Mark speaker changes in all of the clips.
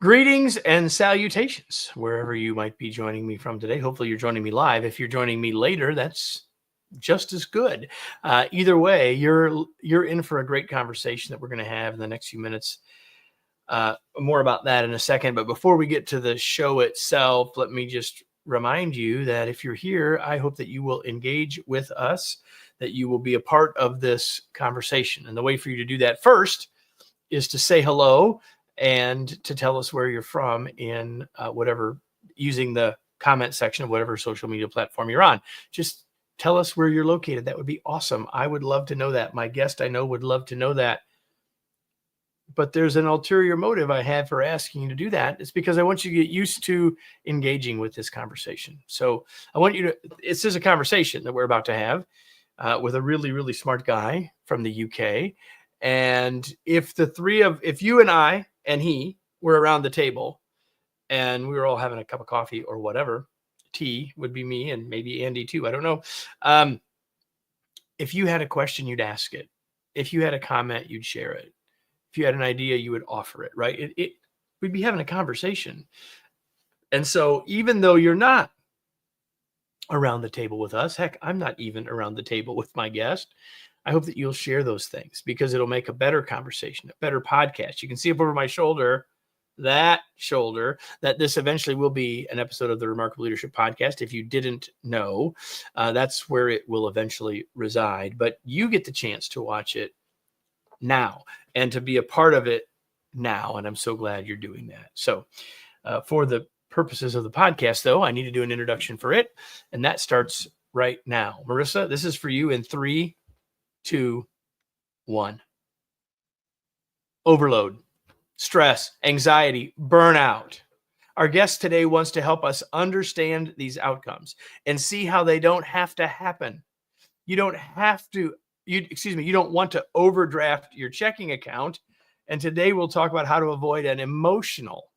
Speaker 1: Greetings and salutations, wherever you might be joining me from today. Hopefully you're joining me live. If you're joining me later, that's just as good. Either way, you're in for a great conversation that we're going to have in the next few minutes. More about that in a second. But before we get to the show itself, let me just remind you that if you're here, I hope that you will engage with us, that you will be a part of this conversation. And the way for you to do that first is to say hello and to tell us where you're from in whatever, using the comment section of whatever social media platform you're on. Just tell us where you're located. That would be awesome. I would love to know that. My guest, I know, would love to know that. But there's an ulterior motive I have for asking you to do that. It's because I want you to get used to engaging with this conversation. So I want you to, this is a conversation that we're about to have with a really, really smart guy from the UK. And if you and I and he were around the table and we were all having a cup of coffee or whatever, tea would be me and maybe Andy too. I don't know. If you had a question, you'd ask it. If you had a comment, you'd share it. If you had an idea, you would offer it, right? We'd be having a conversation. And so even though you're not around the table with us, heck, I'm not even around the table with my guest, I hope that you'll share those things because it'll make a better conversation, a better podcast. You can see up over my shoulder, that this eventually will be an episode of the Remarkable Leadership Podcast. If you didn't know, that's where it will eventually reside. But you get the chance to watch it now and to be a part of it now. And I'm so glad you're doing that. So for the purposes of the podcast, though, I need to do an introduction for it. And that starts right now. Marissa, this is for you in 3, 2, 1. Overload, stress, anxiety, burnout. Our guest today wants to help us understand these outcomes and see how they don't have to happen. You don't want to overdraft your checking account. And today we'll talk about how to avoid an emotional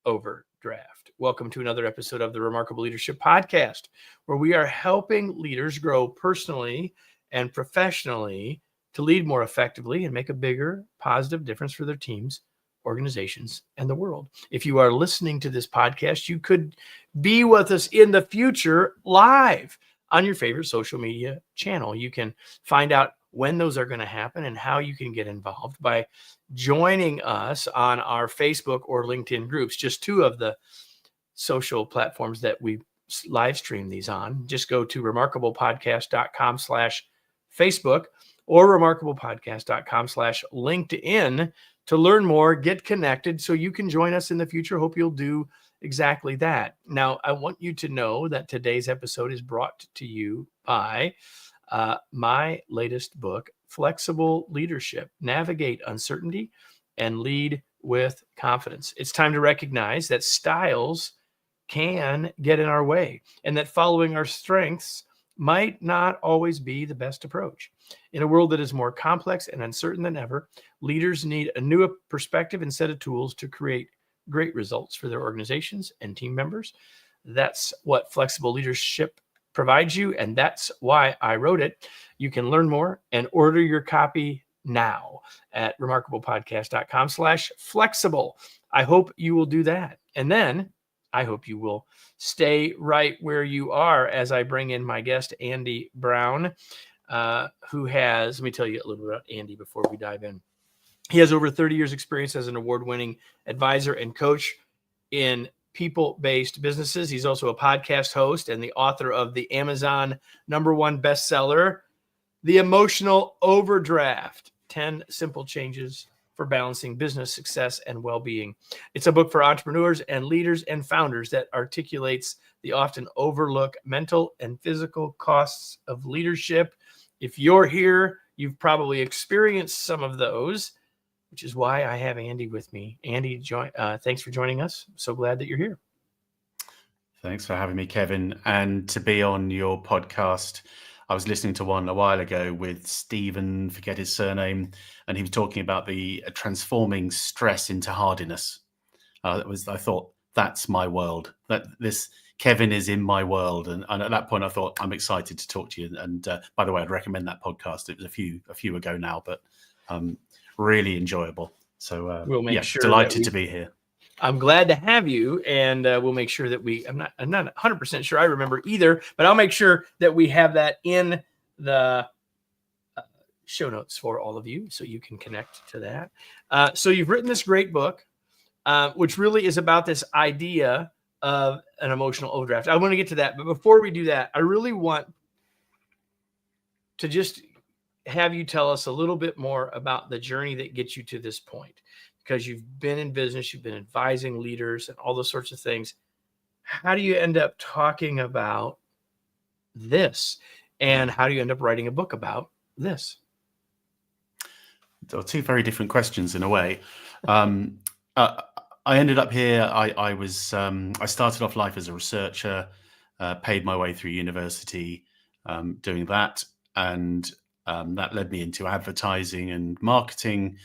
Speaker 1: overdraft. Welcome to another episode of the Remarkable Leadership Podcast, where we are helping leaders grow personally and professionally to lead more effectively and make a bigger positive difference for their teams, organizations, and the world. If you are listening to this podcast, you could be with us in the future live on your favorite social media channel. You can find out when those are going to happen and how you can get involved by joining us on our Facebook or LinkedIn groups, just two of the social platforms that we live stream these on. Just go to remarkablepodcast.com/Facebook or remarkablepodcast.com/LinkedIn to learn more, get connected so you can join us in the future. Hope you'll do exactly that. Now, I want you to know that today's episode is brought to you by my latest book, Flexible Leadership: Navigate Uncertainty and Lead with Confidence. It's time to recognize that styles can get in our way and that following our strengths might not always be the best approach. In a world that is more complex and uncertain than ever, leaders need a new perspective and set of tools to create great results for their organizations and team members. That's what Flexible Leadership provides you, and that's why I wrote it. You can learn more and order your copy now at remarkablepodcast.com/flexible. I hope you will do that. And then I hope you will stay right where you are as I bring in my guest, Andy Brown, who has, let me tell you a little bit about Andy before we dive in. He has over 30 years experience as an award-winning advisor and coach in people-based businesses. He's also a podcast host and the author of the Amazon #1 bestseller, The Emotional Overdraft: 10 Simple Changes for Balancing Business Success and Wellbeing. It's a book for entrepreneurs and leaders and founders that articulates the often overlooked mental and physical costs of leadership. If you're here, you've probably experienced some of those, which is why I have Andy with me. Andy, thanks for joining us. I'm so glad that you're here.
Speaker 2: Thanks for having me, Kevin. And to be on your podcast, I was listening to one a while ago with Stephen, forget his surname, and he was talking about the transforming stress into hardiness. I thought, that's my world. That this Kevin is in my world, and at that point, I thought, I'm excited to talk to you. And by the way, I'd recommend that podcast. It was a few ago now, but really enjoyable. So
Speaker 1: We'll make sure
Speaker 2: delighted to be here.
Speaker 1: I'm glad to have you, and we'll make sure that I'm not 100% sure I remember either, but I'll make sure that we have that in the show notes for all of you so you can connect to that. So you've written this great book, which really is about this idea of an emotional overdraft. I want to get to that, but before we do that, I really want to just have you tell us a little bit more about the journey that gets you to this point, because you've been in business, you've been advising leaders and all those sorts of things. How do you end up talking about this? And how do you end up writing a book about this?
Speaker 2: So two very different questions in a way. I ended up here. I started off life as a researcher, paid my way through university, doing that, and that led me into advertising and marketing.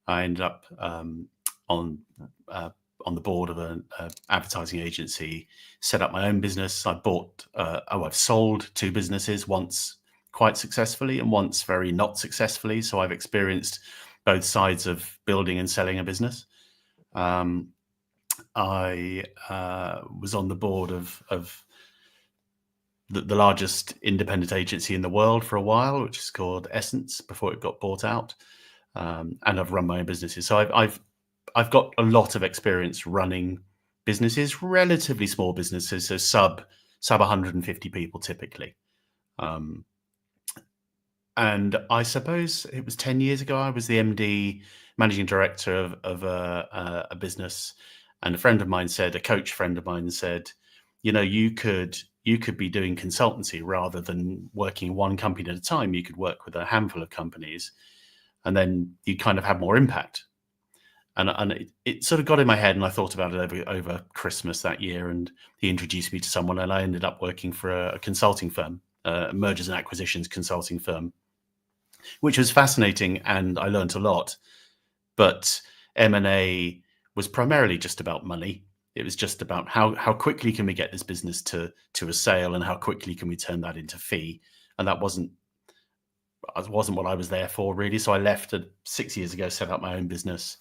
Speaker 2: I ended up on the board of an advertising agency, set up my own business. I've sold two businesses, once quite successfully and once very not successfully. So I've experienced both sides of building and selling a business. I was on the board of the largest independent agency in the world for a while, which is called Essence, before it got bought out. And I've run my own businesses. So I've got a lot of experience running businesses, relatively small businesses, so sub 150 people typically. And I suppose it was 10 years ago, I was the MD, managing director of a business. And a coach friend of mine said, you could be doing consultancy rather than working one company at a time. You could work with a handful of companies and then you kind of have more impact. And it sort of got in my head, and I thought about it over Christmas that year. And he introduced me to someone, and I ended up working for a consulting firm, mergers and acquisitions consulting firm, which was fascinating, and I learned a lot. But M&A was primarily just about money. It was just about how quickly can we get this business to a sale, and how quickly can we turn that into fee. And that wasn't what I was there for, really. So I left 6 years ago, set up my own business.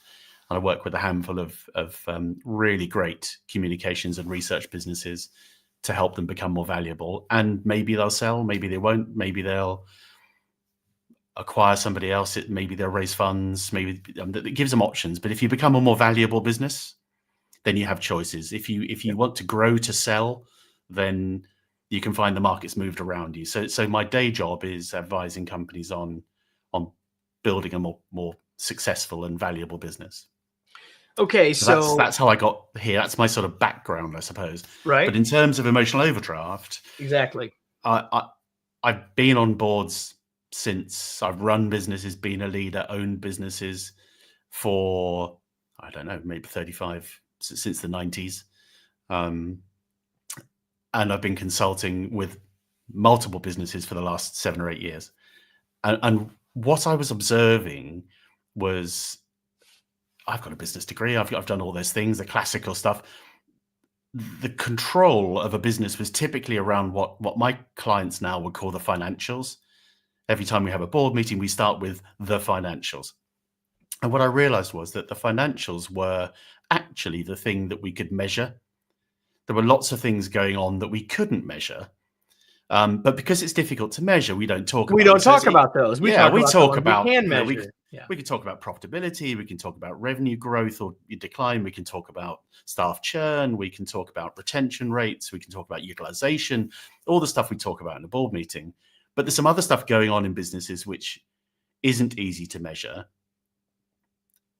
Speaker 2: And I work with a handful of really great communications and research businesses to help them become more valuable. And maybe they'll sell, maybe they won't, maybe they'll acquire somebody else. Maybe they'll raise funds. Maybe it gives them options. But if you become a more valuable business, then you have choices. If you want to grow to sell, then you can find the markets moved around you. So my day job is advising companies on building a more successful and valuable business.
Speaker 1: Okay, so
Speaker 2: that's how I got here. That's my sort of background, I suppose.
Speaker 1: Right.
Speaker 2: But in terms of emotional overdraft,
Speaker 1: exactly.
Speaker 2: I've been on boards since. I've run businesses, been a leader, owned businesses for, I don't know, maybe 35, since the 90s. And I've been consulting with multiple businesses for the last 7 or 8 years. And what I was observing was, I've got a business degree. I've done all those things, the classical stuff. The control of a business was typically around what my clients now would call the financials. Every time we have a board meeting, we start with the financials. And what I realized was that the financials were actually the thing that we could measure. There were lots of things going on that we couldn't measure. But because it's difficult to measure, we don't talk about
Speaker 1: We don't talk about those. We talk about we can measure.
Speaker 2: We can talk about profitability. We can talk about revenue growth or decline. We can talk about staff churn. We can talk about retention rates. We can talk about utilization, all the stuff we talk about in a board meeting. But there's some other stuff going on in businesses which isn't easy to measure.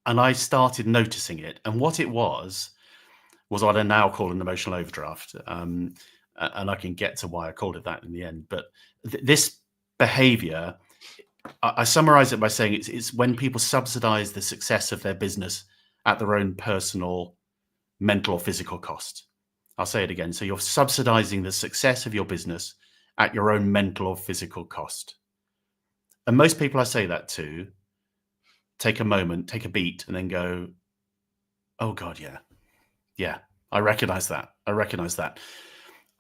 Speaker 2: And I started noticing it. And what it was what I now call an emotional overdraft. And I can get to why I called it that in the end. But this behavior, I summarize it by saying it's when people subsidize the success of their business at their own personal, mental or physical cost. I'll say it again. So you're subsidizing the success of your business at your own mental or physical cost. And most people I say that to take a moment, take a beat, and then go, oh God, yeah, I recognize that.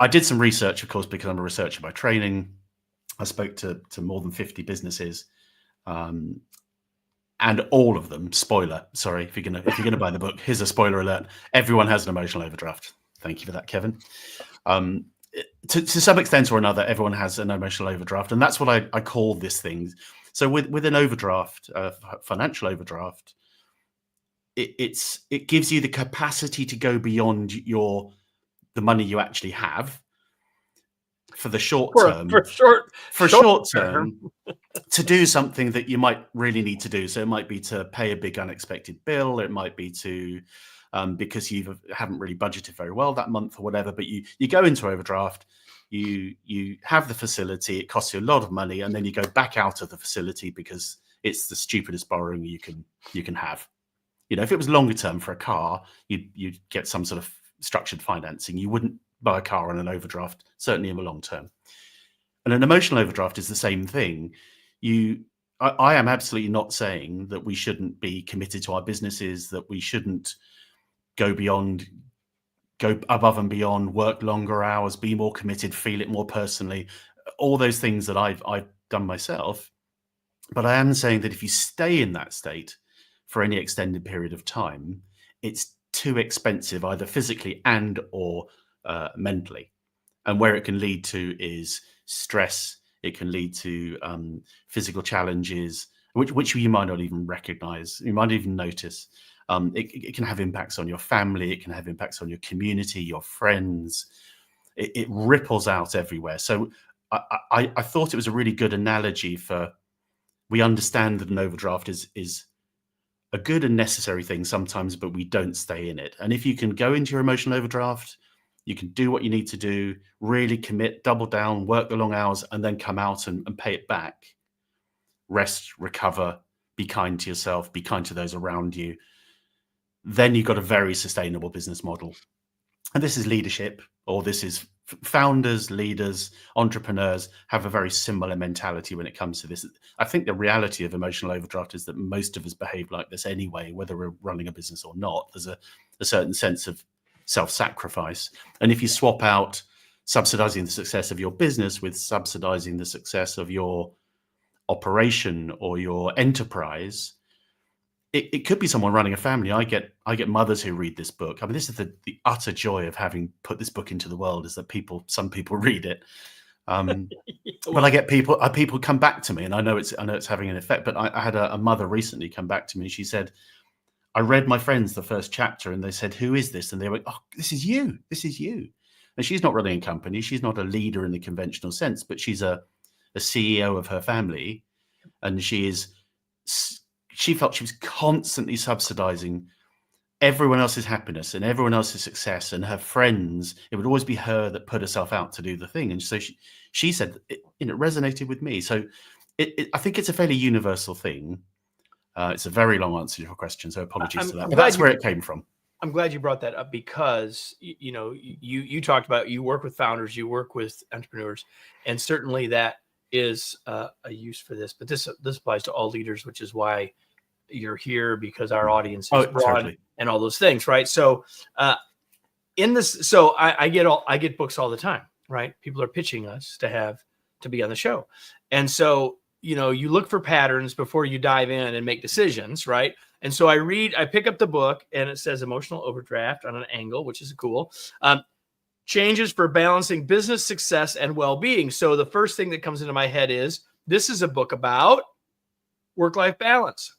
Speaker 2: I did some research, of course, because I'm a researcher by training. I spoke to more than 50 businesses. and all of them, spoiler, sorry, if you're gonna buy the book, here's a spoiler alert. Everyone has an emotional overdraft. Thank you for that, Kevin. To some extent or another, everyone has an emotional overdraft, and that's what I call this thing. So with an overdraft, financial overdraft, it gives you the capacity to go beyond the money you actually have for the short term. For short term, to do something that you might really need to do. So it might be to pay a big unexpected bill. It might be to because you haven't really budgeted very well that month or whatever. But you go into overdraft, you have the facility. It costs you a lot of money, and then you go back out of the facility because it's the stupidest borrowing you can have. You know, if it was longer term for a car, you'd get some sort of structured financing. You wouldn't buy a car on an overdraft, certainly in the long term. And an emotional overdraft is the same thing. I am absolutely not saying that we shouldn't be committed to our businesses, that we shouldn't go above and beyond, work longer hours, be more committed, feel it more personally, all those things that I've done myself. But I am saying that if you stay in that state for any extended period of time, it's too expensive, either physically and or mentally. And where it can lead to is stress. It can lead to physical challenges, which you might not even recognize. You might even notice. It can have impacts on your family. It can have impacts on your community, your friends. It ripples out everywhere. So I thought it was a really good analogy for, we understand that an overdraft is a good and necessary thing sometimes, but we don't stay in it. And if you can go into your emotional overdraft, you can do what you need to do, really commit, double down, work the long hours, and then come out and pay it back. Rest, recover, be kind to yourself, be kind to those around you. Then you've got a very sustainable business model. And this is leadership, or this is founders, leaders, entrepreneurs have a very similar mentality when it comes to this. I think the reality of emotional overdraft is that most of us behave like this anyway, whether we're running a business or not. There's a certain sense of self-sacrifice. And if you swap out subsidizing the success of your business with subsidizing the success of your operation or your enterprise, it could be someone running a family. I get mothers who read this book. I mean, this is the utter joy of having put this book into the world, is that some people read it. But I get people come back to me, and I know it's having an effect. But I had a mother recently come back to me. She said, I read my friends the first chapter, and they said, who is this? And they went, oh, this is you. This is you. And she's not running a company. She's not a leader in the conventional sense, but she's a CEO of her family. And she felt she was constantly subsidizing everyone else's happiness and everyone else's success, and her friends. It would always be her that put herself out to do the thing. And so she said it resonated with me. So I think it's a fairly universal thing. It's a very long answer to your question, so apologies for that. But that's where it came from.
Speaker 1: I'm glad you brought that up, because you talked about, you work with founders, you work with entrepreneurs, and certainly that is a use for this. But this applies to all leaders, which is why you're here, because our audience is broad, totally, and all those things, right? So in this, so I get books all the time, right? People are pitching us to be on the show, and so you look for patterns before you dive in and make decisions, right? And so I pick up the book, and it says emotional overdraft on an angle, which is cool. Changes for balancing business success and well-being. So the first thing that comes into my head is, this is a book about work-life balance.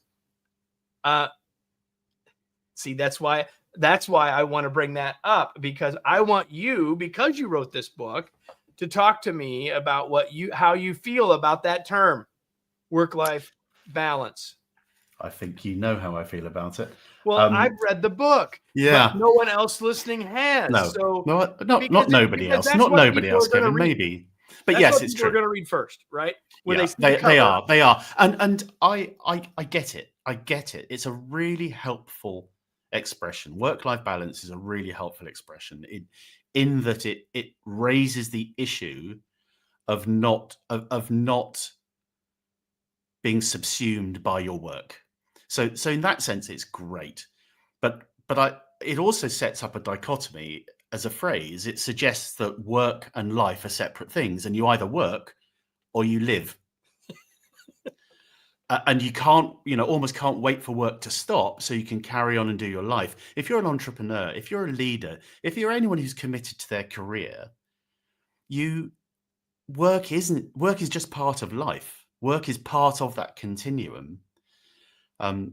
Speaker 1: See, that's why I want to bring that up, because I want you, because you wrote this book, to talk to me about how you feel about that term, work-life balance.
Speaker 2: I think you know how I feel about it.
Speaker 1: Well, I've read the book.
Speaker 2: Yeah.
Speaker 1: But no one else listening has.
Speaker 2: No.
Speaker 1: So
Speaker 2: not nobody else. Not nobody else, Kevin. Maybe. But yes, it's true.
Speaker 1: People are going to read first, right?
Speaker 2: When they are. And I get it. I get it. It's a really helpful expression. Work-life balance is a really helpful expression in that it raises the issue of not being subsumed by your work. So in that sense, it's great. But it also sets up a dichotomy as a phrase. It suggests that work and life are separate things, and you either work or you live. and you can't, almost can't wait for work to stop so you can carry on and do your life. If you're an entrepreneur, if you're a leader, if you're anyone who's committed to their career, you work is just part of life. Work is part of that continuum.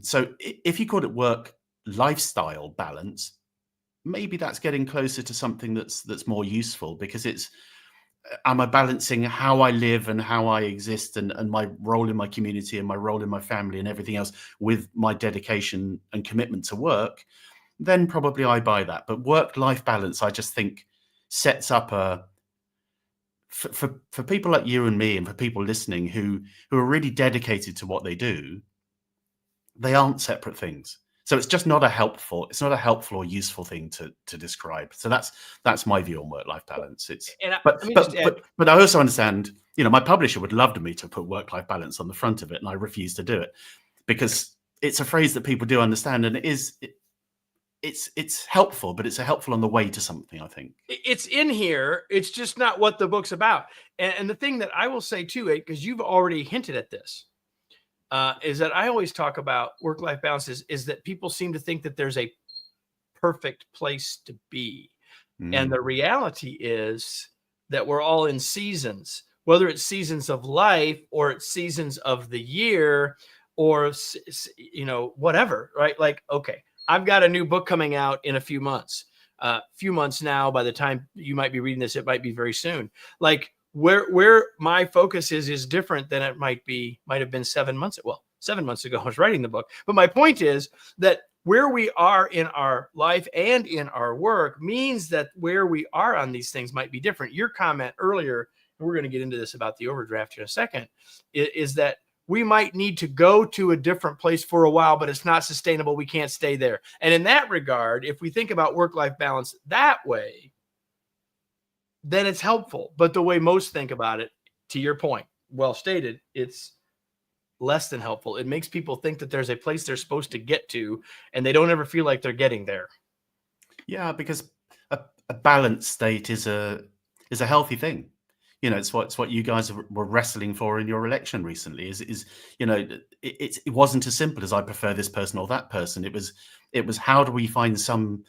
Speaker 2: So if you call it work lifestyle balance, maybe that's getting closer to something that's more useful, because it's, am I balancing how I live and how I exist and my role in my community and my role in my family and everything else with my dedication and commitment to work? Then probably I buy that. But work-life balance, I just think, sets up for people like you and me, and for people listening who are really dedicated to what they do. They aren't separate things. So it's not a helpful or useful thing to describe. So that's my view on work-life balance.
Speaker 1: Let me just add.
Speaker 2: But I also understand, my publisher would love me to put work-life balance on the front of it, and I refuse to do it because it's a phrase that people do understand, and it's helpful, but it's helpful on the way to something, I think.
Speaker 1: It's in here. It's just not what the book's about. And the thing that I will say too, because you've already hinted at this, is that I always talk about work-life balance is that people seem to think that there's a perfect place to be. And the reality is that we're all in seasons, whether it's seasons of life or it's seasons of the year or, whatever, right? Like, okay, I've got a new book coming out in a few months. Few months now, by the time you might be reading this, it might be very soon. Like, where my focus is different than it might have been 7 months. Well, 7 months ago I was writing the book. But my point is that where we are in our life and in our work means that where we are on these things might be different. Your comment earlier, and we're going to get into this about the overdraft in a second, is that we might need to go to a different place for a while, but it's not sustainable. We can't stay there. And in that regard, if we think about work-life balance that way, then it's helpful. But the way most think about it, to your point, well stated, it's less than helpful. It makes people think that there's a place they're supposed to get to, and they don't ever feel like they're getting there.
Speaker 2: Yeah, because a balanced state is a healthy thing. It's what you guys were wrestling for in your election recently. It wasn't as simple as I prefer this person or that person. It was how do we find some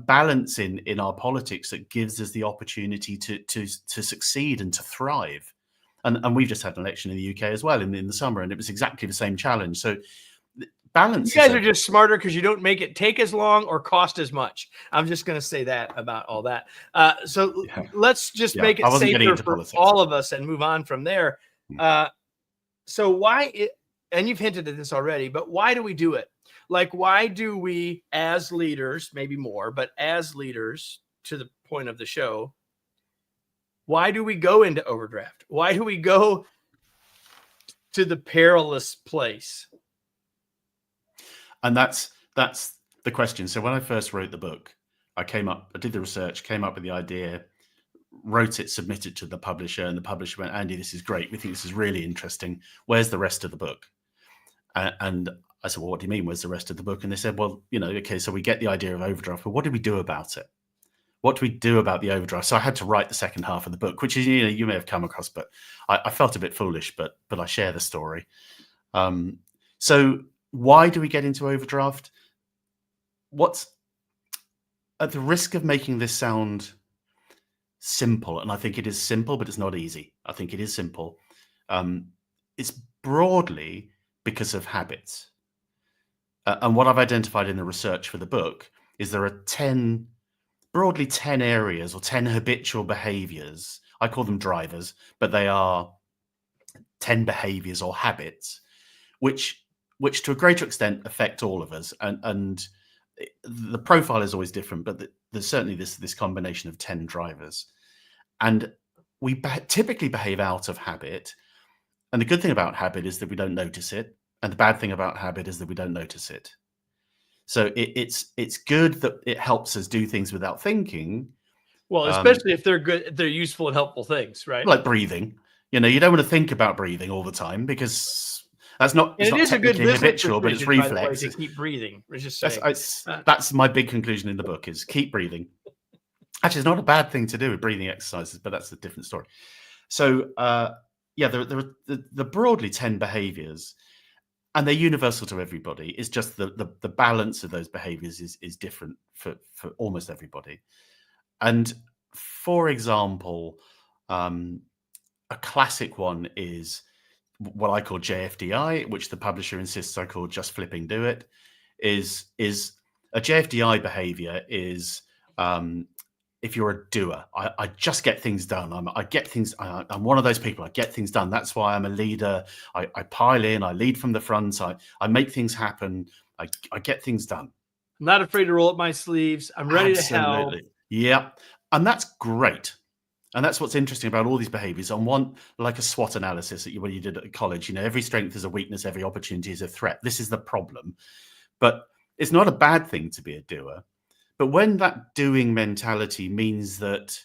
Speaker 2: balance in our politics that gives us the opportunity to succeed and to thrive. And we've just had an election in the UK as well in the summer, and it was exactly the same challenge. So balance.
Speaker 1: You guys are just smarter because you don't make it take as long or cost as much. I'm just going to say that about all that. Let's just make it safer for all of us and move on from there. So why? And you've hinted at this already, but why do we do it? Like, why do we, as leaders, maybe more, but as leaders, to the point of the show, why do we go into overdraft? Why do we go to the perilous place?
Speaker 2: And that's the question. So when I first wrote the book, I did the research, came up with the idea, wrote it, submitted to the publisher, and the publisher went, "Andy, this is great. We think this is really interesting. Where's the rest of the book?" And I said, "Well, what do you mean, where's the rest of the book?" And they said, "Well, okay, so we get the idea of overdraft, but what do we do about it? What do we do about the overdraft?" So I had to write the second half of the book, which is, you may have come across, but I felt a bit foolish, but I share the story. So why do we get into overdraft? What's at the risk of making this sound simple, and I think it is simple, but it's not easy. I think it is simple. It's broadly because of habits. And what I've identified in the research for the book is there are broadly 10 areas or 10 habitual behaviors. I call them drivers, but they are 10 behaviors or habits, which to a greater extent affect all of us. And the profile is always different, but there's certainly this combination of 10 drivers. And we typically behave out of habit. And the good thing about habit is that we don't notice it. And the bad thing about habit is that we don't notice it. So it's good that it helps us do things without thinking.
Speaker 1: Well, especially if they're good, they're useful and helpful things, right?
Speaker 2: Like breathing. You don't want to think about breathing all the time because that's not.
Speaker 1: And it is a good
Speaker 2: habitual, but it's reflex.
Speaker 1: To keep breathing. We're just saying.
Speaker 2: That's my big conclusion in the book: is keep breathing. Actually, it's not a bad thing to do with breathing exercises, but that's a different story. So, there are broadly 10 behaviors. and they're universal to everybody. It's just the balance of those behaviors is different for almost everybody. And for example, a classic one is what I call JFDI, which the publisher insists I call just flipping do it. Is a JFDI behavior is if you're a doer, I just get things done. I'm one of those people. I get things done. That's why I'm a leader. I pile in. I lead from the front. I make things happen. I get things done.
Speaker 1: I'm not afraid to roll up my sleeves. I'm ready to help.
Speaker 2: Absolutely. Yep. And that's great. And that's what's interesting about all these behaviors. On one, like a SWOT analysis that when you did at college, every strength is a weakness, every opportunity is a threat. This is the problem. But it's not a bad thing to be a doer. But when that doing mentality means that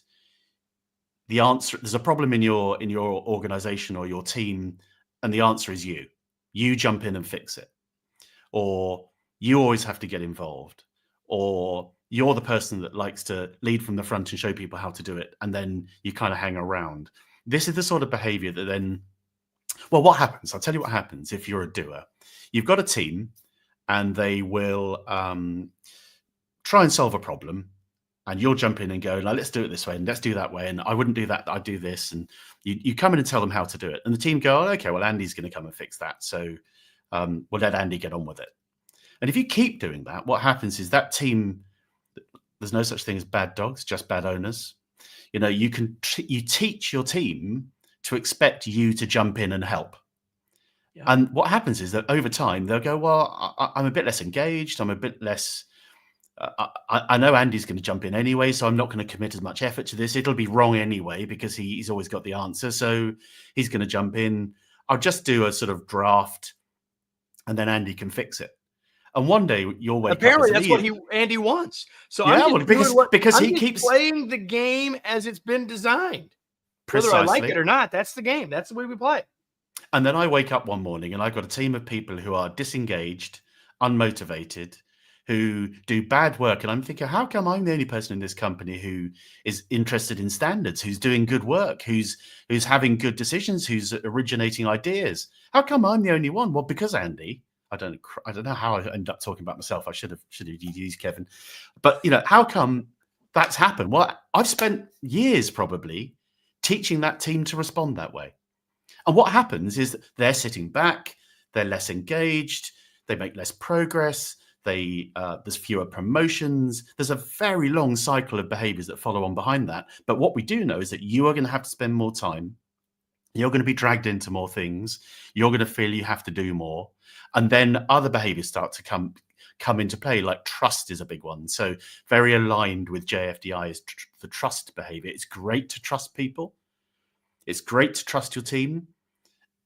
Speaker 2: the answer, there's a problem in your organization or your team, and the answer is you jump in and fix it, or you always have to get involved, or you're the person that likes to lead from the front and show people how to do it, and then you kind of hang around. This is the sort of behavior that then, well, what happens? I'll tell you what happens if you're a doer. You've got a team, and they will try and solve a problem, and you'll jump in and go, like, let's do it this way, and let's do that way, and I wouldn't do that, I'd do this, and you come in and tell them how to do it, and the team go, oh, okay, well, Andy's going to come and fix that, so we'll let Andy get on with it. And if you keep doing that, what happens is that team, there's no such thing as bad dogs, just bad owners. You teach your team to expect you to jump in and help. Yeah. And what happens is that over time, they'll go, well, I'm a bit less engaged. I'm a bit less, I know Andy's going to jump in anyway, so I'm not going to commit as much effort to this. It'll be wrong anyway, because he's always got the answer. So he's going to jump in. I'll just do a sort of draft, and then Andy can fix it. And one day you'll wake
Speaker 1: Apparently,
Speaker 2: up.
Speaker 1: Apparently, that's what Andy wants. So
Speaker 2: yeah,
Speaker 1: because he keeps playing the game as it's been designed. Precisely. Whether I like it or not, that's the game. That's the way we play.
Speaker 2: And then I wake up one morning and I've got a team of people who are disengaged, unmotivated, who do bad work. And I'm thinking, how come I'm the only person in this company who is interested in standards, who's doing good work, who's having good decisions, who's originating ideas? How come I'm the only one? Well, because Andy. I don't know how I ended up talking about myself. I should have used Kevin. But, how come that's happened? Well, I've spent years probably teaching that team to respond that way. And what happens is they're sitting back, they're less engaged, they make less progress, there's fewer promotions. There's a very long cycle of behaviors that follow on behind that. But what we do know is that you are going to have to spend more time. You're going to be dragged into more things. You're going to feel you have to do more. And then other behaviors start to come into play, like trust is a big one. So very aligned with JFDI is the trust behavior. It's great to trust people. It's great to trust your team.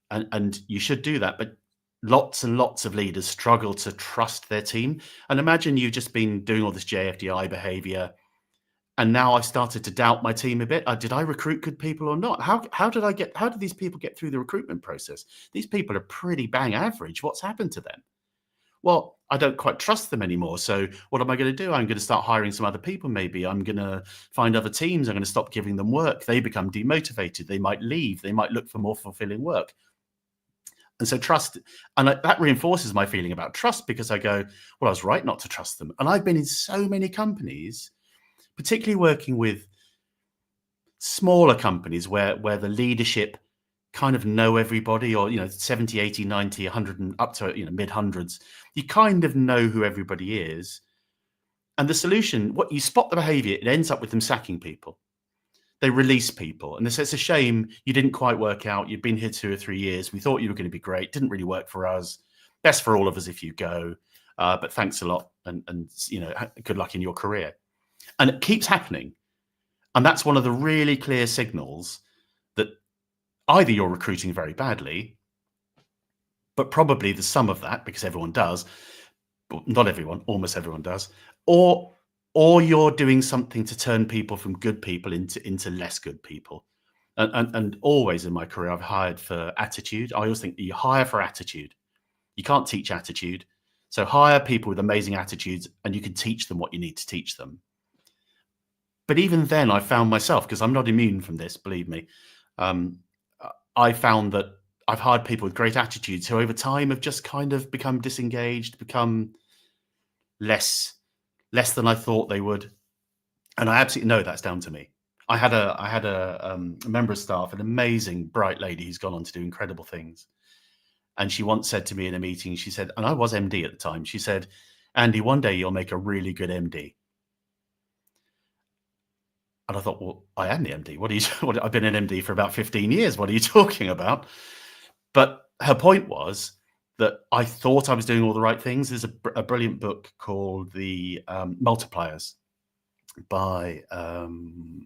Speaker 2: And you should do that. But lots and lots of leaders struggle to trust their team. And imagine you've just been doing all this JFDI behavior, and now I've started to doubt my team a bit. Did I recruit good people or not? How did these people get through the recruitment process? These people are pretty bang average. What's happened to them? Well, I don't quite trust them anymore. So what am I going to do? I'm going to start hiring some other people. Maybe I'm going to find other teams. I'm going to stop giving them work. They become demotivated. They might leave. They might look for more fulfilling work. And so trust, and that reinforces my feeling about trust, because I go, well, I was right not to trust them. And I've been in so many companies, particularly working with smaller companies where the leadership kind of know everybody, or 70, 80, 90, 100 and up to mid hundreds. You kind of know who everybody is. And the solution, what you spot the behavior, it ends up with them sacking people. They release people, and they say, it's a shame you didn't quite work out. You've been here 2 or 3 years. We thought you were going to be great. Didn't really work for us. Best for all of us if you go. But thanks a lot, and good luck in your career. And it keeps happening. And that's one of the really clear signals that either you're recruiting very badly, but probably there's some of that, because everyone does, but not everyone, almost everyone does, or you're doing something to turn people from good people into less good people. And always in my career, I've hired for attitude. I always think you hire for attitude. You can't teach attitude. So hire people with amazing attitudes, and you can teach them what you need to teach them. But even then, I found myself, because I'm not immune from this, believe me, I found that I've hired people with great attitudes who over time have just kind of become disengaged, become less than I thought they would. And I absolutely know that's down to me. I had a member of staff, an amazing, bright lady who's gone on to do incredible things. And she once said to me in a meeting, she said, and I was MD at the time, she said, Andy, one day you'll make a really good MD. And I thought, well, I am the MD. I've been an MD for about 15 years. What are you talking about? But her point was that I thought I was doing all the right things. There's a brilliant book called The Multipliers by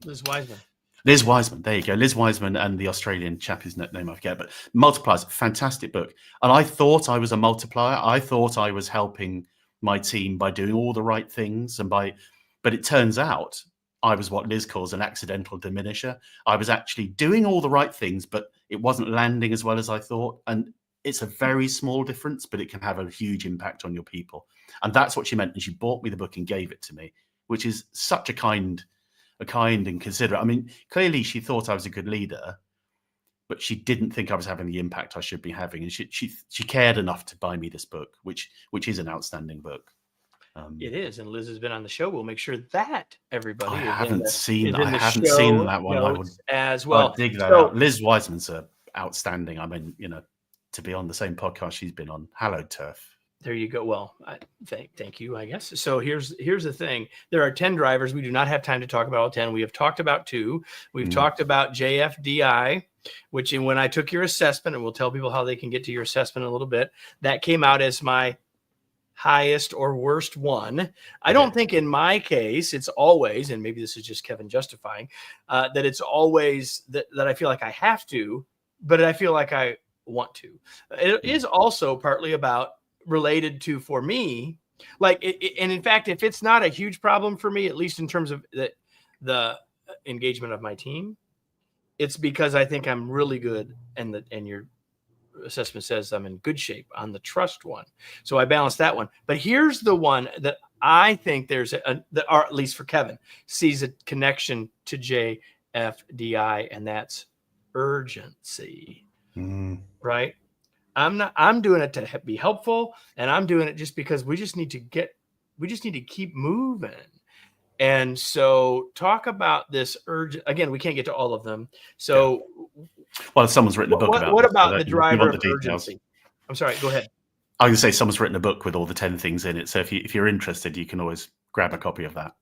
Speaker 1: Liz Wiseman.
Speaker 2: Liz Wiseman. There you go. Liz Wiseman and the Australian chap, whose name I forget, but Multipliers, fantastic book. And I thought I was a multiplier. I thought I was helping my team by doing all the right things. But it turns out I was what Liz calls an accidental diminisher. I was actually doing all the right things, but it wasn't landing as well as I thought. And it's a very small difference, but it can have a huge impact on your people. And that's what she meant. And she bought me the book and gave it to me, which is such a kind and considerate. I mean, clearly she thought I was a good leader, but she didn't think I was having the impact I should be having. And she cared enough to buy me this book, which is an outstanding book.
Speaker 1: It is, and Liz has been on the show. We'll make sure that everybody.
Speaker 2: I haven't seen that one. I would
Speaker 1: as well.
Speaker 2: I'd dig that out. Liz Wiseman's outstanding. I mean, to be on the same podcast she's been on. Hallowed turf.
Speaker 1: There you go. Well, thank you, I guess. So here's the thing. There are 10 drivers. We do not have time to talk about all 10. We have talked about 2. We've talked about JFDI, which when I took your assessment, and we'll tell people how they can get to your assessment in a little bit, that came out as my highest or worst one. I don't think in my case, it's always, and maybe this is just Kevin justifying, that it's always that I feel like I have to, but I feel like I want to. It is also partly about related to, for me, like, and in fact, if it's not a huge problem for me, at least in terms of the engagement of my team, it's because I think I'm really good, and your assessment says I'm in good shape on the trust one. So I balance that one. But here's the one that I think there's or at least for Kevin, sees a connection to JFDI, and that's urgency. Right? I'm doing it to be helpful, and I'm doing it just because we just need to keep moving. And so talk about this urgent. Again, we can't get to all of them. So
Speaker 2: well, someone's written a book about
Speaker 1: what about the driver of urgency? I'm sorry, go ahead.
Speaker 2: I was going to say someone's written a book with all the 10 things in it. So if you're interested, you can always grab a copy of that.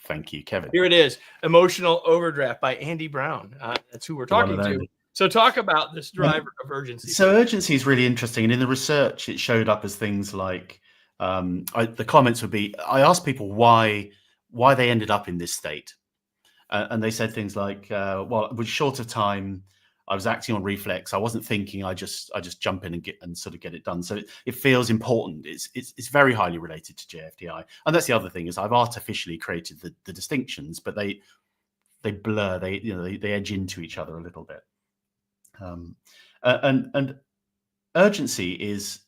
Speaker 2: Thank you, Kevin.
Speaker 1: Here it is. Emotional Overdraft by Andy Brown. That's who we're talking to. So talk about this driver of urgency.
Speaker 2: So urgency is really interesting. And in the research, it showed up as things like, the comments would be, I asked people why they ended up in this state. And they said things like, well, it was short of time. I was acting on reflex. I wasn't thinking. I just jump in and sort of get it done. So it feels important. It's very highly related to JFDI. And that's the other thing, is I've artificially created the distinctions, but they blur. They edge into each other a little bit. And urgency is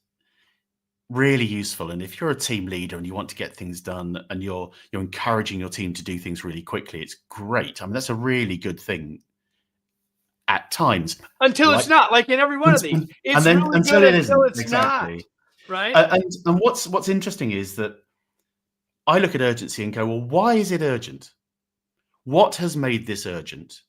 Speaker 2: really useful. And if you're a team leader and you want to get things done, and you're encouraging your team to do things really quickly, it's great. I mean, that's a really good thing at times.
Speaker 1: Until it's not, like in every one of these. It's really good until it's not. Right?
Speaker 2: And what's interesting is that I look at urgency and go, well, why is it urgent? What has made this urgent?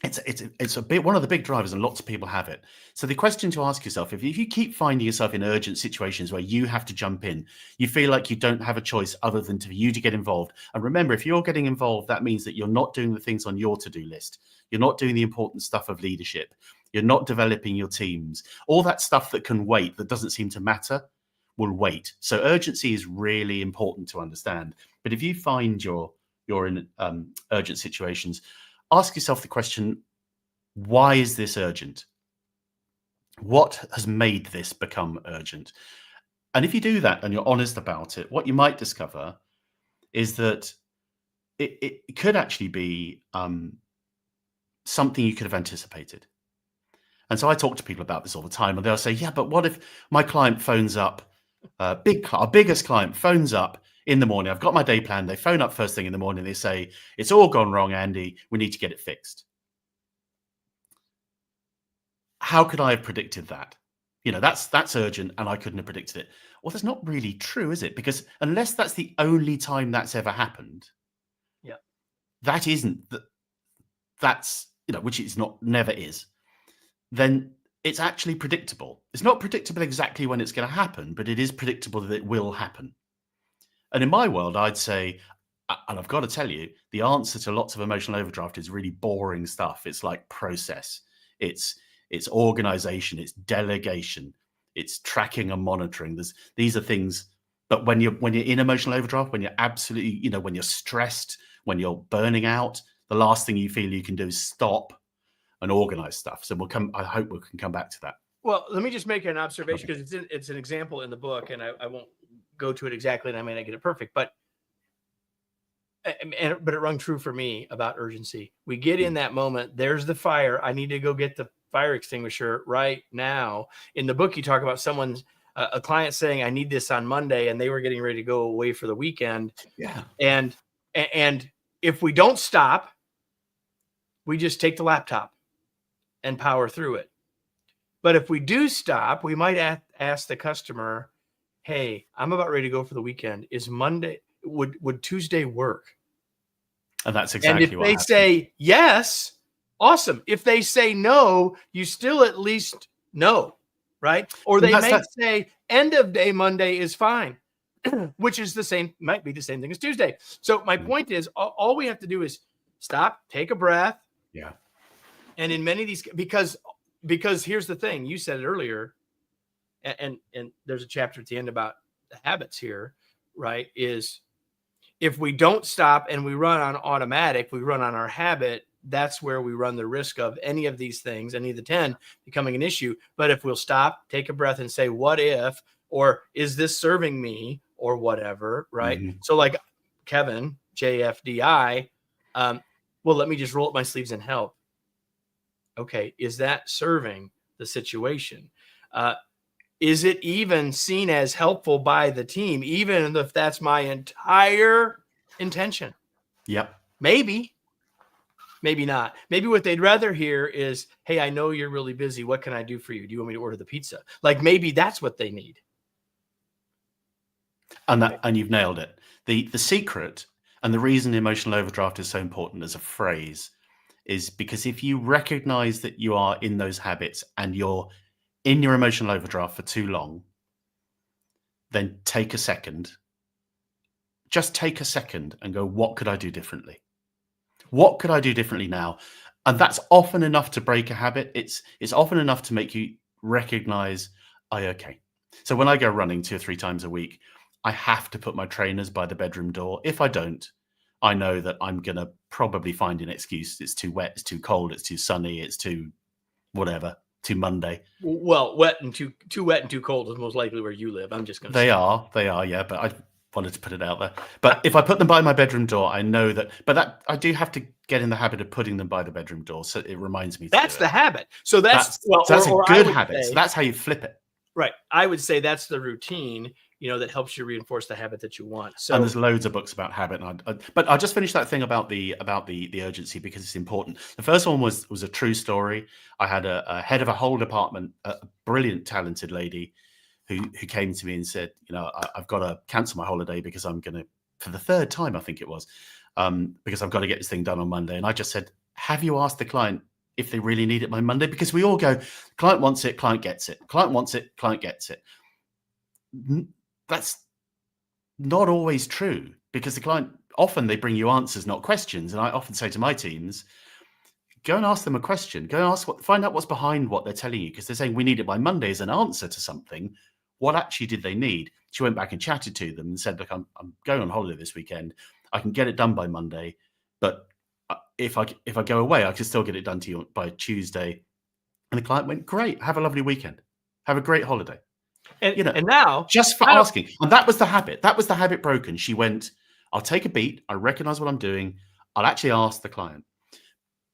Speaker 2: It's a bit one of the big drivers, and lots of people have it. So the question to ask yourself, if you keep finding yourself in urgent situations where you have to jump in, you feel like you don't have a choice other than for you to get involved. And remember, if you're getting involved, that means that you're not doing the things on your to-do list. You're not doing the important stuff of leadership. You're not developing your teams. All that stuff that can wait, that doesn't seem to matter, will wait. So urgency is really important to understand. But if you find you're in urgent situations, ask yourself the question, why is this urgent? What has made this become urgent? And if you do that and you're honest about it, what you might discover is that it could actually be something you could have anticipated. And so I talk to people about this all the time, and they'll say, yeah, but what if my client phones up, our biggest client phones up in the morning, I've got my day plan, they phone up first thing in the morning, they say, it's all gone wrong, Andy, we need to get it fixed. how could I have predicted that? That's urgent and I couldn't have predicted it. Well, that's not really true, is it? Because unless that's the only time that's ever happened,
Speaker 1: Yeah.
Speaker 2: that isn't that's which is not never is, then it's actually predictable. It's not predictable exactly when it's going to happen, but it is predictable that it will happen. And in my world, I'd say, and I've got to tell you, the answer to lots of emotional overdraft is really boring stuff. It's like process, it's organization, it's delegation, it's tracking and monitoring. These are things. But when you're in emotional overdraft, when you're absolutely, when you're stressed, when you're burning out, the last thing you feel you can do is stop and organize stuff. So I hope we can come back to that.
Speaker 1: Well, let me just make an observation, because it's an example in the book, and I won't go to it exactly, and I may not get it perfect, but it rung true for me about urgency. We get in that moment. There's the fire. I need to go get the fire extinguisher right now. In the book, you talk about a client saying, "I need this on Monday," and they were getting ready to go away for the weekend.
Speaker 2: Yeah.
Speaker 1: And if we don't stop, we just take the laptop and power through it. But if we do stop, we might ask the customer, "Hey, I'm about ready to go for the weekend. Is Monday, would Tuesday work?"
Speaker 2: And that's exactly
Speaker 1: and if
Speaker 2: what
Speaker 1: they
Speaker 2: happened.
Speaker 1: say yes, awesome. If they say no, you still at least know, right? Or they may say end of day Monday is fine, which is might be the same thing as Tuesday. So my point is, all we have to do is stop, take a breath.
Speaker 2: Yeah.
Speaker 1: And in many of these, because here's the thing, you said it earlier, and there's a chapter at the end about the habits here, right? Is if we don't stop and we run on automatic, we run on our habit, that's where we run the risk of any of these things, any of the 10 becoming an issue. But if we'll stop, take a breath and say, what if, or is this serving me, or whatever, right?
Speaker 2: Mm-hmm.
Speaker 1: So like Kevin, JFDI, well, let me just roll up my sleeves and help. Okay, is that serving the situation? Is it even seen as helpful by the team, even if that's my entire intention?
Speaker 2: Yep.
Speaker 1: Maybe not. Maybe what they'd rather hear is, "Hey, I know you're really busy. What can I do for you? Do you want me to order the pizza?" Like maybe that's what they need.
Speaker 2: And you've nailed it. The secret and the reason emotional overdraft is so important as a phrase is because if you recognize that you are in those habits and you're in your emotional overdraft for too long, then take a second. Just take a second and go, what could I do differently? What could I do differently now? And that's often enough to break a habit. It's often enough to make you recognize, oh, okay. So when I go running 2 or 3 times a week, I have to put my trainers by the bedroom door. If I don't, I know that I'm going to probably find an excuse. It's too wet, it's too cold, it's too sunny, it's too whatever, too Monday.
Speaker 1: Well, wet and too wet and too cold is most likely where you live. I'm just going to
Speaker 2: say. They are, yeah, but I wanted to put it out there. But if I put them by my bedroom door, I know that, but that I do have to get in the habit of putting them by the bedroom door. So it reminds me.
Speaker 1: That's the habit. So that's
Speaker 2: a good habit. So that's how you flip it.
Speaker 1: Right. I would say that's the routine, that helps you reinforce the habit that you want. So,
Speaker 2: and there's loads of books about habit. But I'll just finish that thing about the urgency because it's important. The first one was a true story. I had a head of a whole department, a brilliant, talented lady who came to me and said, I've got to cancel my holiday because I'm going to, for the 3rd time, I think it was, because I've got to get this thing done on Monday. And I just said, have you asked the client if they really need it by Monday? Because we all go, client wants it, client gets it. Client wants it, client gets it. That's not always true because the client, often they bring you answers, not questions. And I often say to my teams, go and ask them a question. Go and find out what's behind what they're telling you, because they're saying we need it by Monday as an answer to something. What actually did they need? She went back and chatted to them and said, look, I'm going on holiday this weekend. I can get it done by Monday, but if I go away, I can still get it done to you by Tuesday. And the client went, great, have a lovely weekend. Have a great holiday.
Speaker 1: And now,
Speaker 2: just for asking. And that was the habit. That was the habit broken. She went, I'll take a beat. I recognize what I'm doing. I'll actually ask the client.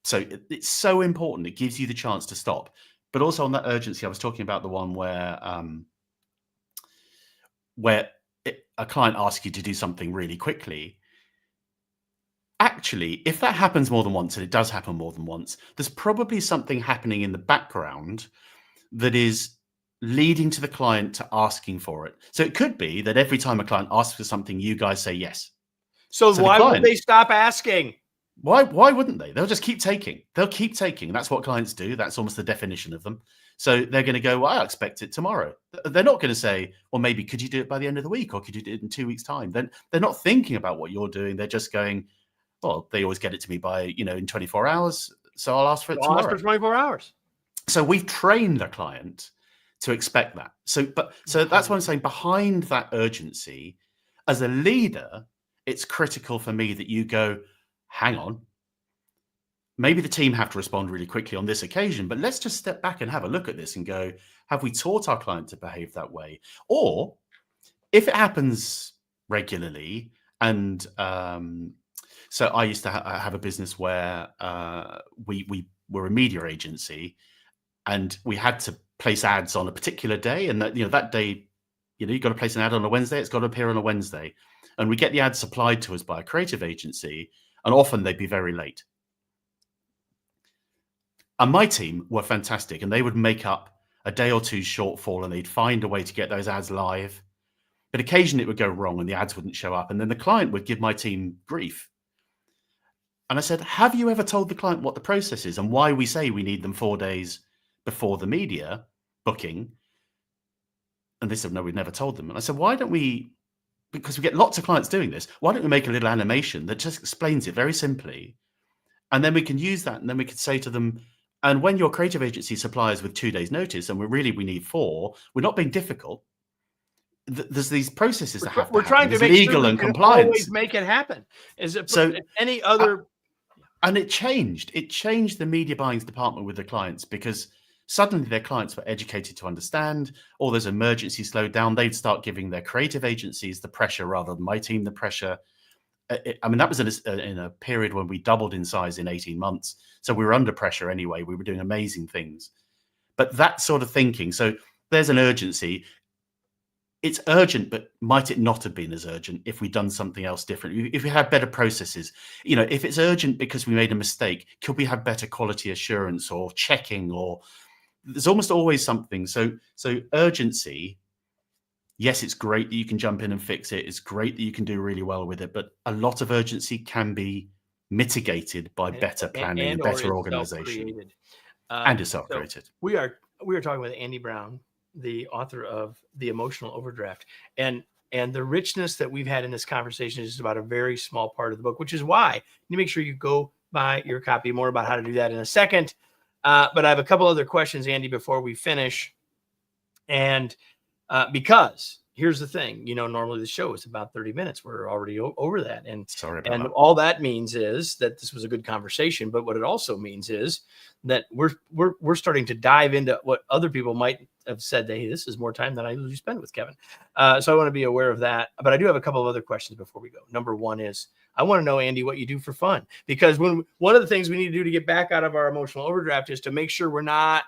Speaker 2: So it's so important. It gives you the chance to stop. But also on that urgency, I was talking about the one where a client asks you to do something really quickly. actually, if that happens more than once, and it does happen more than once, there's probably something happening in the background that is leading to the client to asking for it. So it could be that every time a client asks for something, you guys say yes.
Speaker 1: So
Speaker 2: So the
Speaker 1: why would
Speaker 2: client,
Speaker 1: they stop asking?
Speaker 2: why wouldn't they? They'll just keep taking. They'll keep taking. That's what clients do. That's almost the definition of them. So they're going to go, well, I expect it tomorrow. They're not going to say, well, maybe could you do it by the end of the week, or could you do it in 2 weeks' time? Then they're not thinking about what you're doing. They're just going, well, they always get it to me by, in 24 hours. So I'll ask for it
Speaker 1: I'll ask
Speaker 2: tomorrow.
Speaker 1: for 24 hours.
Speaker 2: So we've trained the client to expect that. So that's what I'm saying. Behind that urgency, as a leader, it's critical for me that you go, hang on, maybe the team have to respond really quickly on this occasion, but let's just step back and have a look at this and go, have we taught our client to behave that way? Or if it happens regularly, and so I used to have a business where we were a media agency, and we had to place ads on a particular day, and that day, you've got to place an ad on a Wednesday. It's got to appear on a Wednesday, and we get the ads supplied to us by a creative agency, and often they'd be very late. And my team were fantastic, and they would make up a day or two's shortfall, and they'd find a way to get those ads live. But occasionally it would go wrong and the ads wouldn't show up, and then the client would give my team grief. And I said, have you ever told the client what the process is and why we say we need them 4 days before the media booking? And they said, no, we've never told them. And I said, why don't we, because we get lots of clients doing this, why don't we make a little animation that just explains it very simply? And then we can use that, and then we could say to them, and when your creative agency supplies with 2 days notice, and we need 4, we're not being difficult. There's these processes that have to
Speaker 1: We're
Speaker 2: happen.
Speaker 1: trying to
Speaker 2: There's
Speaker 1: make
Speaker 2: legal
Speaker 1: sure
Speaker 2: and
Speaker 1: we can
Speaker 2: compliance.
Speaker 1: always make it happen. Is it
Speaker 2: So
Speaker 1: any other?
Speaker 2: And it changed. It changed the media buying department with the clients, because suddenly their clients were educated to understand all those emergencies slowed down. They'd start giving their creative agencies the pressure rather than my team the pressure. That was in a period when we doubled in size in 18 months. So we were under pressure anyway. We were doing amazing things. But that sort of thinking, so there's an urgency. It's urgent, but might it not have been as urgent if we'd done something else different? If we had better processes, if it's urgent because we made a mistake, could we have better quality assurance or checking? Or there's almost always something. So urgency, yes, it's great that you can jump in and fix it. It's great that you can do really well with it, but a lot of urgency can be mitigated by better planning and better organization. And it's self-created.
Speaker 1: So we are talking with Andy Brown, the author of The Emotional Overdraft, and the richness that we've had in this conversation is just about a very small part of the book, which is why you make sure you go buy your copy. More about how to do that in a second. But I have a couple other questions, Andy, before we finish. And because here's the thing, normally the show is about 30 minutes. We're already over that. And
Speaker 2: sorry about that.
Speaker 1: All that means is that this was a good conversation. But what it also means is that we're starting to dive into what other people might have said. Hey, this is more time than I usually spend with Kevin. So I want to be aware of that. But I do have a couple of other questions before we go. Number one is, I want to know, Andy, what you do for fun. Because one of the things we need to do to get back out of our emotional overdraft is to make sure we're not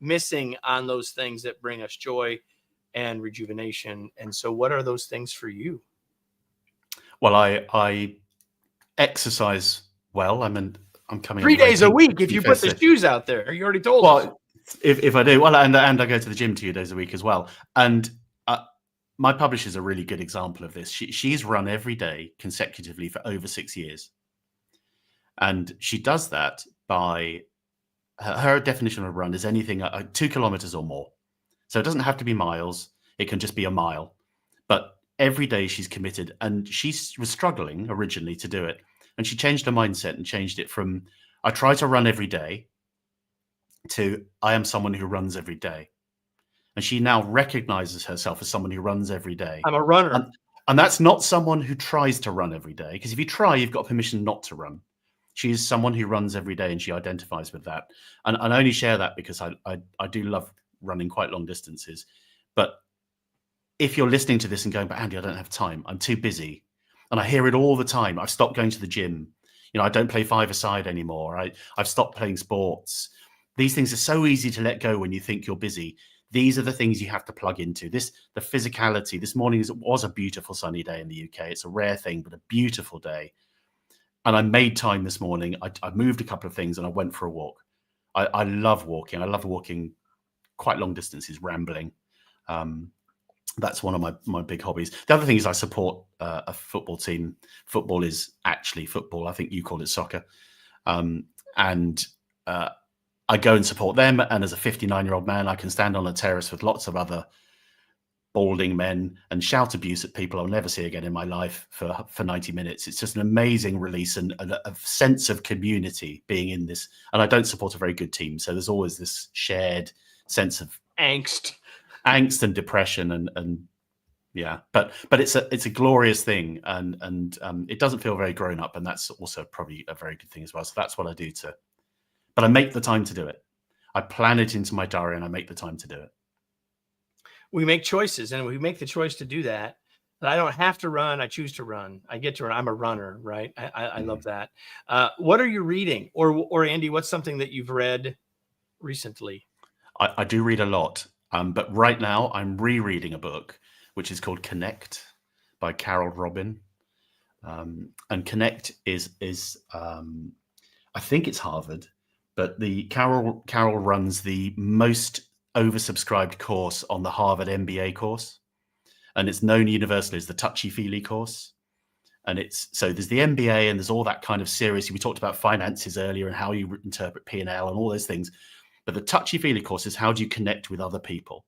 Speaker 1: missing on those things that bring us joy and rejuvenation. And so what are those things for you?
Speaker 2: Well, I exercise well. I'm coming
Speaker 1: 3 days a week. If you put the shoes out there, you already told us.
Speaker 2: If I do, well, and I go to the gym 2 days a week as well. And my publisher is a really good example of this. She's run every day consecutively for over 6 years. And she does that by her definition of a run is anything 2 kilometers or more. So it doesn't have to be miles. It can just be a mile. But every day she's committed, and she was struggling originally to do it. And she changed her mindset and changed it from, I try to run every day, to I am someone who runs every day. And she now recognizes herself as someone who runs every day.
Speaker 1: I'm a runner.
Speaker 2: And that's not someone who tries to run every day. Because if you try, you've got permission not to run. She is someone who runs every day, and she identifies with that. And I only share that because I do love running quite long distances. But if you're listening to this and going, but Andy, I don't have time, I'm too busy. And I hear it all the time. I've stopped going to the gym. I don't play five-a-side anymore. I've stopped playing sports. These things are so easy to let go when you think you're busy. These are the things you have to plug into. The physicality. This morning was a beautiful sunny day in the UK. It's a rare thing, but a beautiful day. And I made time this morning. I moved a couple of things and I went for a walk. I love walking. I love walking quite long distances, rambling. That's one of my big hobbies. The other thing is I support a football team. Football is actually football. I think you call it soccer. And I go and support them. And as a 59-year-old man, I can stand on a terrace with lots of other balding men and shout abuse at people I'll never see again in my life for 90 minutes. It's just an amazing release and a sense of community being in this. And I don't support a very good team. So there's always this shared sense of
Speaker 1: angst
Speaker 2: and depression and yeah, but it's a glorious thing, and it doesn't feel very grown up, and that's also probably a very good thing as well. So that's what I do but I make the time to do it. I plan it into my diary and I make the time to do it.
Speaker 1: We make choices, and we make the choice to do that. I don't have to run. I choose to run. I get to run. I'm a runner, right? I love that. What are you reading? Or Andy, what's something that you've read recently?
Speaker 2: I do read a lot, but right now I'm rereading a book which is called Connect by Carol Robin. And Connect is I think it's Harvard, but Carol runs the most oversubscribed course on the Harvard MBA course, and it's known universally as the touchy-feely course. And so there's the MBA and there's all that kind of series. We talked about finances earlier and how you interpret P&L and all those things. But the touchy-feely course is how do you connect with other people?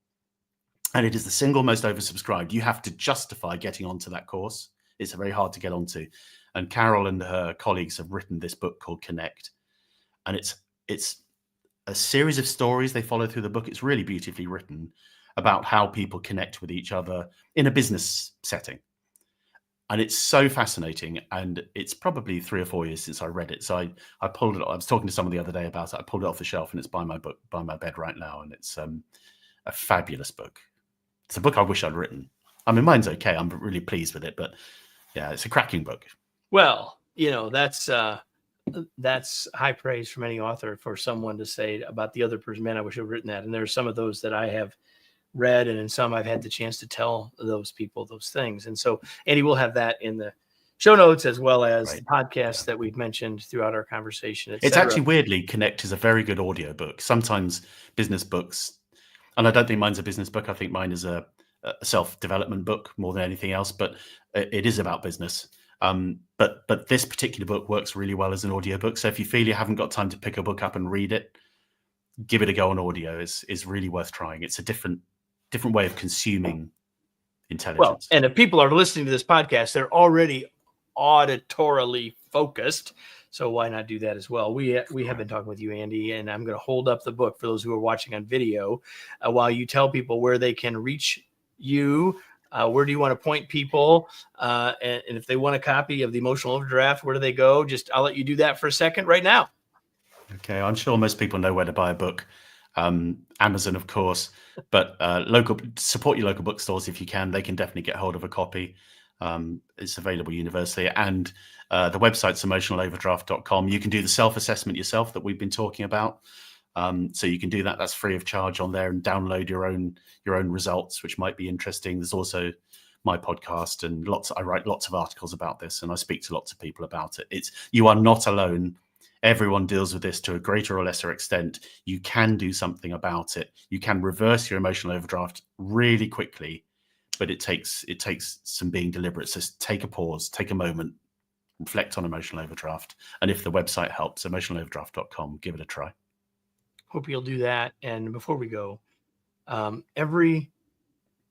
Speaker 2: And it is the single most oversubscribed. You have to justify getting onto that course. It's very hard to get onto. And Carol and her colleagues have written this book called Connect. And it's a series of stories they follow through the book. It's really beautifully written about how people connect with each other in a business setting. And it's so fascinating. And it's probably 3 or 4 years since I read it. So I pulled it. I was talking to someone the other day about it. I pulled it off the shelf and it's by my bed right now. And it's a fabulous book. It's a book I wish I'd written. I mean, mine's okay. I'm really pleased with it, but yeah, it's a cracking book.
Speaker 1: Well, that's high praise from any author for someone to say about the other person, man, I wish I'd written that. And there's some of those that I have read, and in some I've had the chance to tell those people those things. And so, Andy, we'll have that in the show notes as well as the podcast that we've mentioned throughout our conversation.
Speaker 2: It's actually weirdly, Connect is a very good audio book. Sometimes business books, and I don't think mine's a business book. I think mine is a self-development book more than anything else, but it is about business. But this particular book works really well as an audio book. So if you feel you haven't got time to pick a book up and read it, give it a go on audio. Is really worth trying. It's a different way of consuming intelligence.
Speaker 1: Well, and if people are listening to this podcast, they're already auditorily focused. So why not do that as well? We have been talking with you, Andy, and I'm going to hold up the book for those who are watching on video while you tell people where they can reach you. Where do you want to point people? And if they want a copy of the Emotional Overdraft, where do they go? I'll let you do that for a second right now.
Speaker 2: Okay. I'm sure most people know where to buy a book. Amazon, of course, but support your local bookstores if you can. They can definitely get hold of a copy. It's available universally. And the website's emotionaloverdraft.com. You can do the self-assessment yourself that we've been talking about. So you can do that. That's free of charge on there, and download your own results, which might be interesting. There's also my podcast, and I write lots of articles about this, and I speak to lots of people about it. You are not alone. Everyone deals with this to a greater or lesser extent. You can do something about it. You can reverse your emotional overdraft really quickly, but it takes some being deliberate. So take a pause, take a moment, reflect on emotional overdraft. And if the website helps, emotionaloverdraft.com, give it a try.
Speaker 1: Hope you'll do that. And before we go, every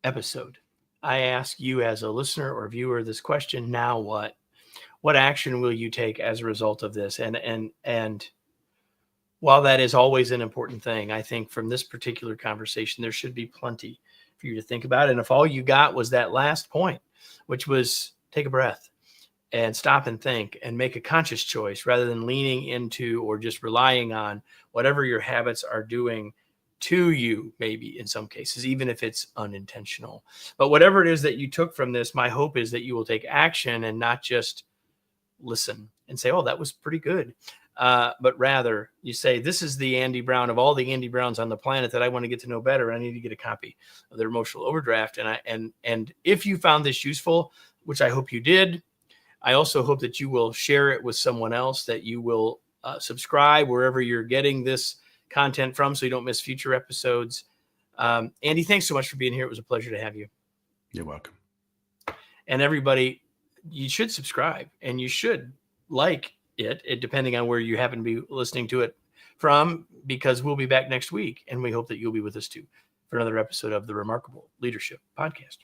Speaker 1: episode, I ask you as a listener or viewer this question: now what? What action will you take as a result of this? And while that is always an important thing, I think from this particular conversation, there should be plenty for you to think about. And if all you got was that last point, which was take a breath and stop and think and make a conscious choice rather than leaning into or just relying on whatever your habits are doing to you, maybe in some cases, even if it's unintentional. But whatever it is that you took from this, my hope is that you will take action and not just listen and say, oh, that was pretty good. But rather you say, this is the Andy Brown of all the Andy Browns on the planet that I want to get to know better. I need to get a copy of their emotional overdraft. And if you found this useful, which I hope you did, I also hope that you will share it with someone else, that you will subscribe wherever you're getting this content from so you don't miss future episodes. Andy, thanks so much for being here. It was a pleasure to have you.
Speaker 2: You're welcome.
Speaker 1: And everybody, you should subscribe and you should like it, depending on where you happen to be listening to it from, because we'll be back next week. And we hope that you'll be with us too for another episode of the Remarkable Leadership Podcast.